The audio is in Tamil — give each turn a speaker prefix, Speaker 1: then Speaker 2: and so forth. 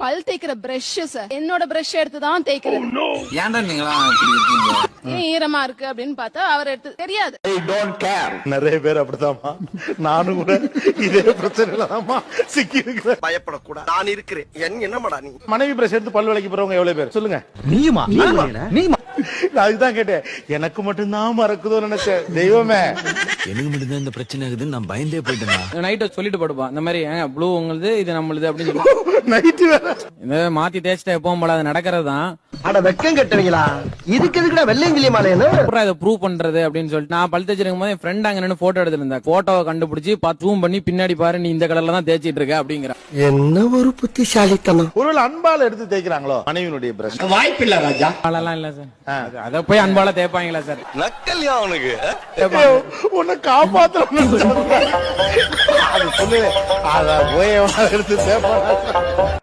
Speaker 1: பல் தேய்க்கிற பிரஷ் சார், என்னோட பிரஷ் எடுத்துதான் தேய்க்கிறேன்.
Speaker 2: ஏன்டா நீங்களா இப்படி இருக்கீங்க?
Speaker 1: ஏன் ஈரமா இருக்கு அப்படின்னு பார்த்தா அவர் எடுத்து தெரியாது.
Speaker 3: நிறைய பேர் அப்படித்தாம்மா, நானும் கூட இதே பிரச்சனைலதாம்மா சிக்கி இருக்கிறேன்.
Speaker 4: பயப்படக்கூடாது, நான் இருக்கிறேன். என்னமாடா நீ?
Speaker 3: மனைவி பிரஷ் எடுத்து பல் விளக்கி போறவங்க எவ்வளவு பேர் சொல்லுங்க?
Speaker 5: நீயுமா?
Speaker 3: அதுதான் கேட்டேன், எனக்கு மட்டும்தான் மறக்குதோ நினைச்சேன். தெய்வமே,
Speaker 2: எனக்கு மட்டும்தான் இந்த பிரச்சனை இருக்குதுன்னு நான் பயந்தே போயிட்டேன்.
Speaker 6: நைட்டு சொல்லிட்டு படுப்பான் இந்த மாதிரி ப்ளூ உங்களுது இது நம்மளுது அப்படின்னு சொல்லி
Speaker 3: நைட்டு வேற
Speaker 6: இந்த மாத்தி தேய்ச்சிட்டா எப்பவும் போல அது நடக்கிறது தான்.
Speaker 4: அட வெக்கம் கட்டுவீங்களா? இதுக்கு எதுக்குடா வெள்ளையங்கிலி மாலைன்னு?
Speaker 6: அப்புறம் இதை ப்ரூவ் பண்றது அப்படின்னு சொல்லிட்டு நான் பல் தேய்ச்சிருக்கும் போது என் ஃப்ரெண்ட் அங்க நின்று போட்டோ எடுத்திருந்தேன். போட்டோவை கண்டுபிடிச்சு ஜூம் பண்ணி பின்னாடி பாரு நீ இந்த கலர்ல தான் தேய்ச்சிட்டு இருக்க அப்படிங்கிற.
Speaker 4: என்ன ஒரு புத்திசாலித்தனம்.
Speaker 3: ஒருவேளை அன்பால எடுத்து தேய்க்கிறாங்களோ மனைவியினுடைய பிரஷ்?
Speaker 5: வாய்ப்பில்ல ராஜா.
Speaker 6: அதெல்லாம் இல்ல சார், அதை போய் அன்பால தேய்ப்பாங்களா சார்?
Speaker 4: நக்கல்யா அவனுக்கு.
Speaker 3: உன்னை காப்பாத்தணும் அது சொல்லு, அத போய் எடுத்து தேய்ப்பாங்க.